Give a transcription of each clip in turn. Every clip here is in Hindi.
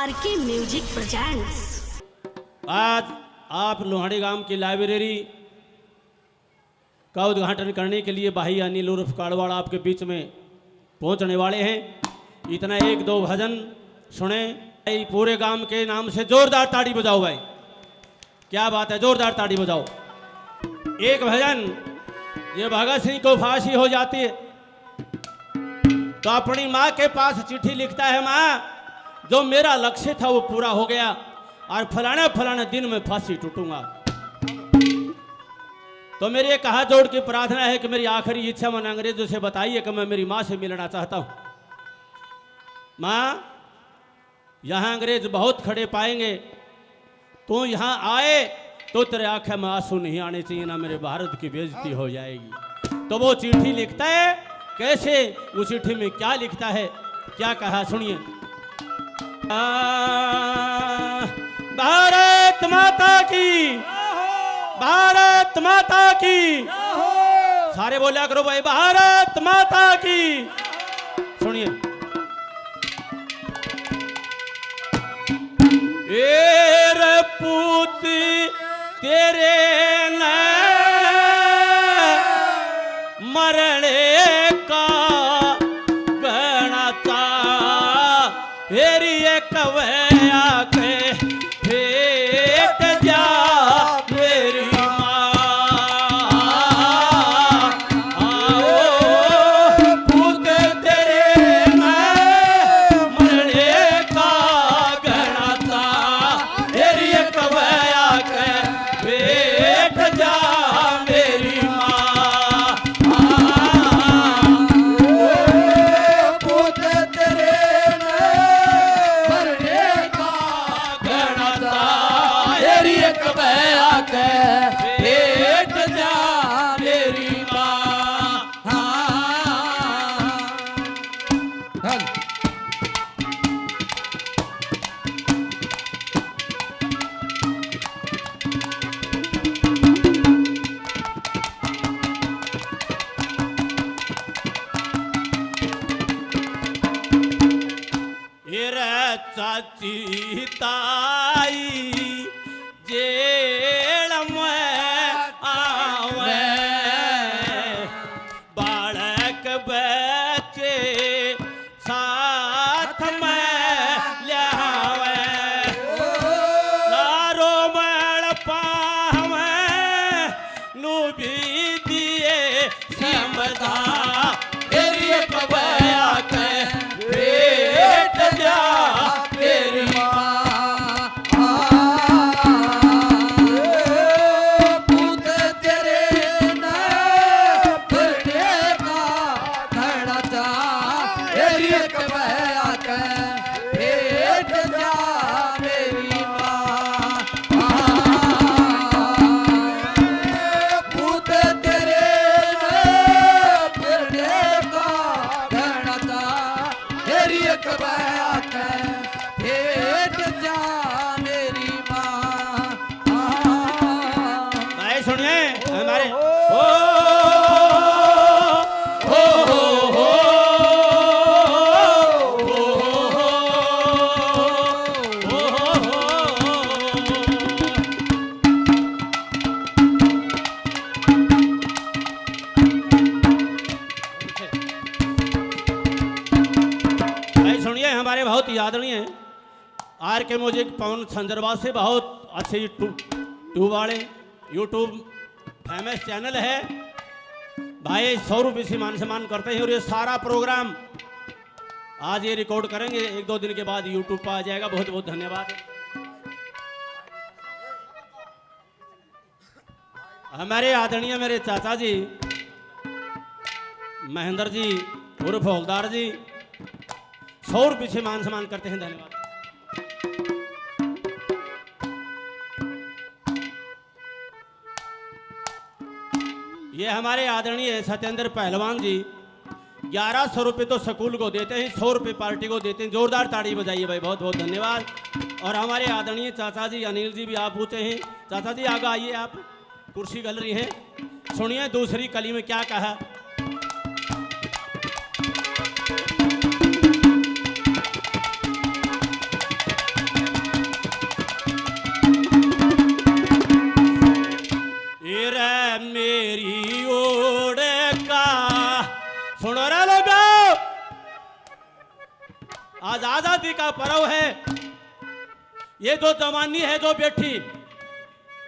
RK music presents. आज आप लोहाड़ी गांव की लाइब्रेरी का उद्घाटन करने के लिए भाई अनिल उर्फ काड़वाड़ आपके बीच में पहुंचने वाले हैं। इतना एक दो भजन सुने, पूरे गांव के नाम से जोरदार ताड़ी बजाओ भाई। क्या बात है, जोरदार ताड़ी बजाओ। एक भजन, ये भगत सिंह को फांसी हो जाती है तो अपनी माँ के पास चिट्ठी लिखता है, माँ जो मेरा लक्ष्य था वो पूरा हो गया और फलाना फलाना दिन में फांसी टूटूंगा। तो मेरी एक हाथ जोड़ की प्रार्थना है कि मेरी आखिरी इच्छा मन अंग्रेजों से बताइए कि मैं मेरी माँ से मिलना चाहता हूँ। माँ, यहाँ अंग्रेज बहुत खड़े पाएंगे, तू यहाँ आए तो तेरे आंखें में आंसू नहीं आने चाहिए, ना मेरे भारत की बेइज्जती हो जाएगी। तो वो चिट्ठी लिखता है, कैसे, उस चिट्ठी में क्या लिखता है, क्या कहा सुनिए। भारत माता की, भारत माता की, सारे बोला करो भाई, भारत माता की। सुनिए, रे पूत तेरे न मरने का गणता हेरी कवया के फेट जा मेरी माँ। आओ पूत तेरे न मरने का गणता हेरी कवया के फेट जा मेरी माँ। पूत तेरे मरने का गणता तेरी एक बया के पेट जा मेरी माँ। रे चाची ताई जेल में आवे, बालक बच्चे साथ में ल्यावे, लारो मल पावे नु भी दिए समझा तेरी एक बया के पेट जा मेरी माँ। पूत तेरे मरने का गणता तेरी एक बया के पेट जा मेरी माँ। पूत तेरे मरने का गणता तेरी एक बया के पेट जा मेरी माँ। भाई सुनिए हमारे भाई सुनिए, हमारे बहुत आदरणीय आर के म्यूजिक पवन संजरवा से बहुत अच्छे ट्यूब वाले यूट्यूब फेमस चैनल है भाई। 100 रुपये से मान सम्मान करते हैं और ये सारा प्रोग्राम आज ये रिकॉर्ड करेंगे, एक दो दिन के बाद यूट्यूब पर आ जाएगा। बहुत बहुत धन्यवाद। हमारे आदरणीय मेरे चाचा जी महेंद्र जी उर्फ हौलदार जी 100 रुपये से मान सम्मान करते हैं, धन्यवाद। ये हमारे आदरणीय सत्येंद्र पहलवान जी 1100 रुपये तो स्कूल को देते हैं, 100 रुपये पार्टी को देते हैं। जोरदार ताड़ी बजाइए भाई, बहुत बहुत धन्यवाद। और हमारे आदरणीय चाचा जी अनिल जी भी आप पूछे हैं। चाचा जी आगे आइए, आप कुर्सी गैलरी है, सुनिए दूसरी कली में क्या कहा। आजादी का पर्व है। ये जो जवानी है जो बैठी,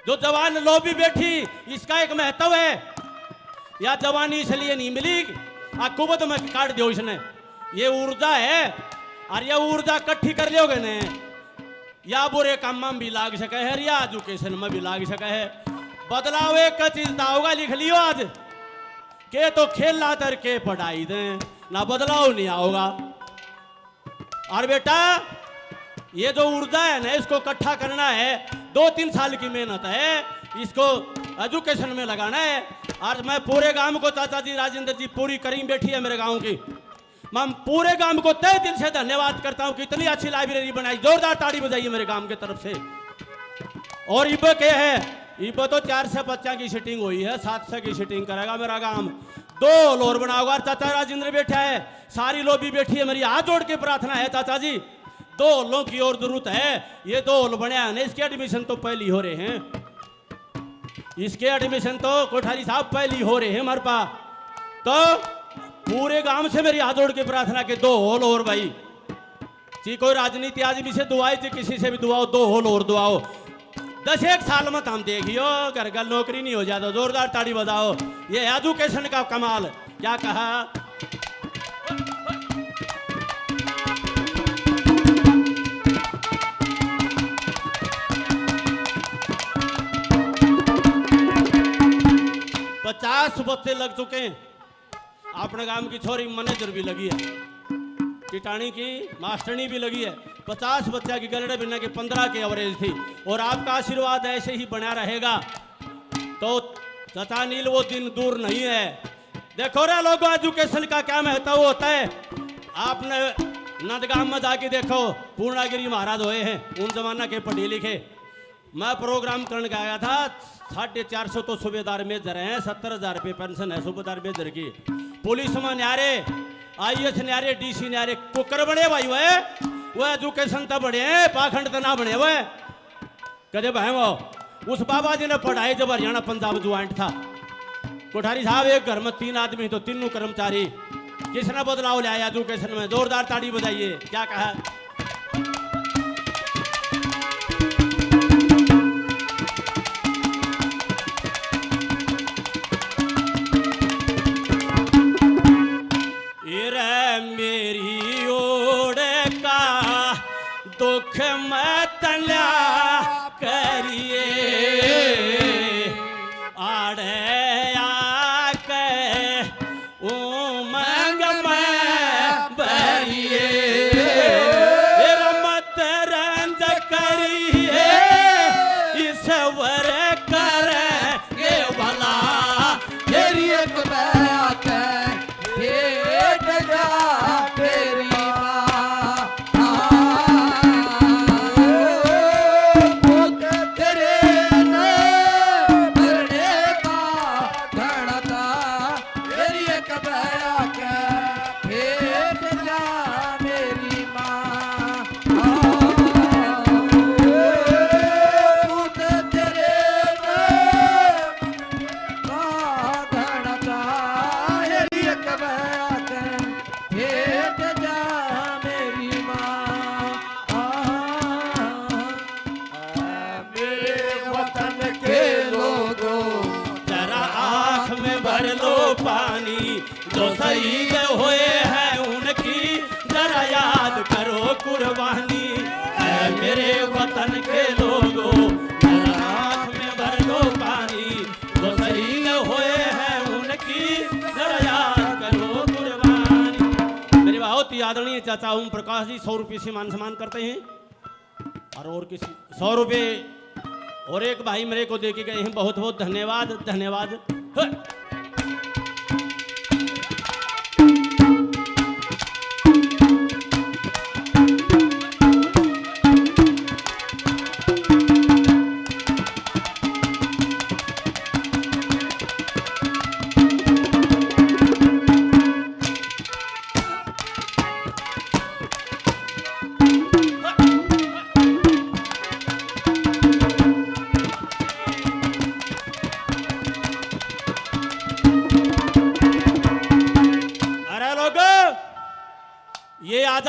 जो जवान लोबी बैठी, इसका एक महत्व है। या जवानी इसलिए नहीं मिली, कुबत में काट दियो इसने। ये ऊर्जा है, और ये ऊर्जा इकट्ठी कर लियोगे ने, या बुरे काम में भी लाग सके है, या एजुकेशन में भी लाग सके है। बदलाव एक चीज होगा, लिख लियो आज के तो खेला तर के पढ़ाई दें ना, बदलाव नहीं आओगा। और बेटा ये जो ऊर्जा है ना, इसको इकट्ठा करना है, 2-3 साल की मेहनत है, इसको एजुकेशन में लगाना है। आज मैं पूरे गांव को, चाचा जी राजेंद्र जी पूरी करीम बैठी है मेरे गांव की, मैं पूरे गांव को तहे दिल से धन्यवाद करता हूं कि इतनी अच्छी लाइब्रेरी बनाई। जोरदार ताड़ी बजाइए मेरे गांव की तरफ से। और इब के है, इब तो 400 बच्चा की सीटिंग हुई है, 700 की सीटिंग करेगा मेरा गांव। 2 लोर बनाओगा, चाचा राजेंद्र बैठा है, सारी लोबी बैठी है। मेरी हाथ जोड़ के प्रार्थना है चाचा जी, 2 हॉलों की और जरूरत है। ये 2 हॉल बने हैं, इसके एडमिशन तो पहली हो रहे हैं, इसके एडमिशन तो कोठारी साहब पहली हो रहे हैं हमारे पास। तो पूरे गांव से मेरी हाथ जोड़ के प्रार्थना के 2 हॉल और भाई जी, कोई राजनीति आदमी से दुआई थी, किसी से भी दुआओ, 2 हॉल और दुआओ। 10-1 साल में हम देखियो घर घर नौकरी नहीं हो जाता। जोरदार ताड़ी बजाओ, ये एजुकेशन का कमाल। क्या कहा? 50 बच्चे लग चुके हैं। अपने गांव की छोरी मैनेजर भी लगी है, टिटानी की मास्टरनी भी लगी है। 50 बच्चा की गलड़े बिना के 15 की एवरेज थी। और आपका आशीर्वाद ऐसे ही बना रहेगा तो चाचा नील वो दिन दूर नहीं है। देखो रे लोगों, एजुकेशन का क्या महत्व होता है। आपने नंदगांव में जाके देखो, पूर्णागिरी महाराज हुए हैं, उन जमाना के पढ़े लिखे। मैं प्रोग्राम करने गया था, 450 तो सूबेदार मेजर हैं, 70,000 रुपये पेंशन है सूबेदार मेजर की। पुलिस में न्यारे, IAS न्यारे, DC न्यारे, कुकर बने भाई वो एजुकेशन तो बड़े हैं, पाखंड तो ना बने हुए। कदे भाई वो उस बाबा जी ने पढ़ाई जब हरियाणा पंजाब ज्वाइंट था। कोठारी साहब एक घर में 3 आदमी तो 3 कर्मचारी, किसने बदलाव लाया एजुकेशन में? जोरदार ताड़ी बजाइए। क्या कहा? मेरी ओड़ का दुख मत ल्या करिए, आड़े आके उमंग में भरिए, मत रंज करिए, ईश्वर करेंगे भला। तेरी एक बात है, भेट जा तेरी माँ, पुत तेरे न मरने का घड़ता। तेरी एक बात है, भेट जा मेरी माँ, पुत तेरे पानी जो शहीद हुए हैं उनकी जरा याद करो कुर्बानी। ऐ मेरे वतन के लोगों, जरा आँख में भर लो पानी, जो शहीद हुए हैं उनकी जरा याद करो कुर्बानी। मेरे बहुत ही आदरणीय चाचा ओम प्रकाश जी 100 रुपये से मान सम्मान करते हैं, और किसी 100 रुपये और एक भाई मेरे को दे के गए हैं। बहुत बहुत धन्यवाद, धन्यवाद।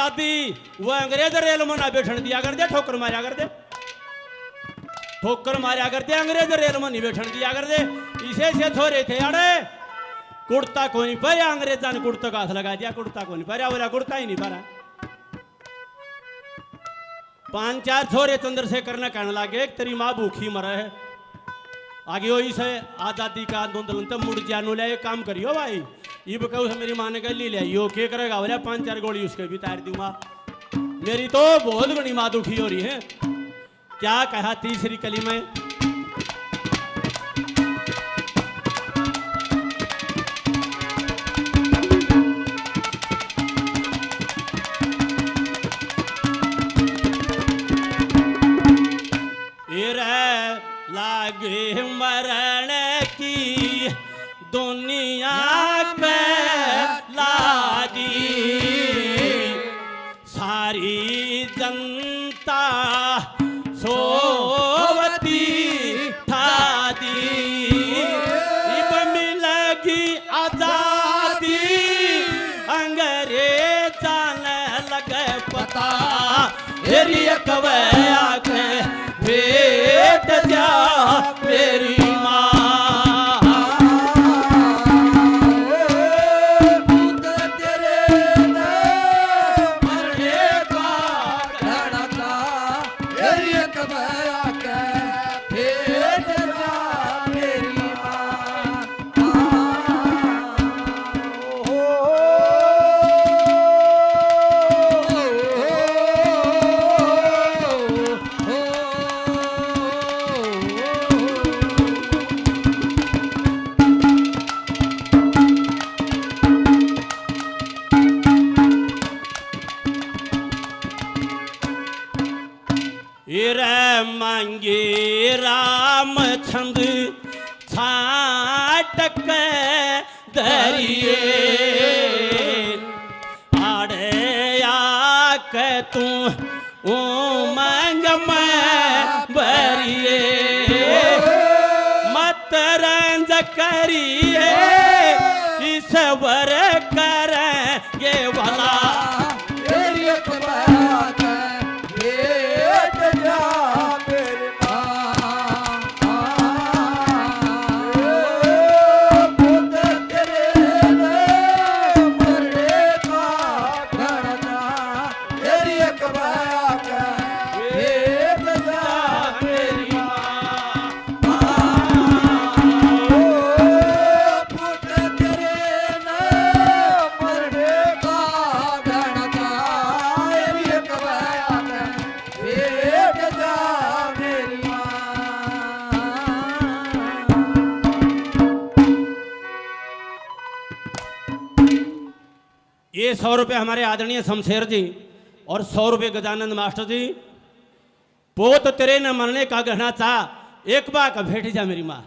आजादी वो अंग्रेज रेल में ना बैठन दिया कर दे, ठोकर मारा कर दे, ठोकर मारा कर दे, अंग्रेज रेल में नहीं बैठन दिया कर दे। इसे से छोरे थे अरे कुर्ता को नहीं पाया, अंग्रेजा ने कुर्ता का हाथ लगा दिया, कुर्ता को नहीं पाया, बोला कुर्ता ही नहीं पारा। 5-4 छोरे चंद्रशेखर ने कहने लगे तेरी माँ भूखी मरे है, आगे वही से आजादी का आंदोलन तब मुड़ जानो ले, काम करियो भाई। ये कहू से मेरी माँ ने कह ली ले यो क्या करेगा, बोला 5-4 गोली उसके भी तार दूंगा। मेरी तो बहुत बड़ी माँ दुखी हो रही है। क्या कहा तीसरी कली में, लागे मरण की दुनिया पे लादी, सारी जनता सोवती ठादी, इब मिलेगी आजादी अंग्रेजा ने लगे पता, तेरी कवैया के भेट जा मेरी माँ। पूत तेरे ने मरने का घड़ा था, तेरी कबैया के भेट जा मेरी मांगे राम छंद छाटक दरिए, आड़े आके तू उमंग में बरिए, मत रंज करिए ईश्वर करेंगे भला, तेरी कबैया के भेट जा मेरी माँ। पूत तेरे ने मरने का घड़ा था, तेरी कबैया के भेट जा मेरी माँ। पूत तेरे ने मरने का घड़ा था, तेरी कबैया के भेट जा मेरी माँ। ये 100 रुपये हमारे आदरणीय शमशेर जी और 100 रुपये गजानंद मास्टर जी। पोत तेरे न मरने का गहना चाह, एक बार का भेट जा मेरी माँ।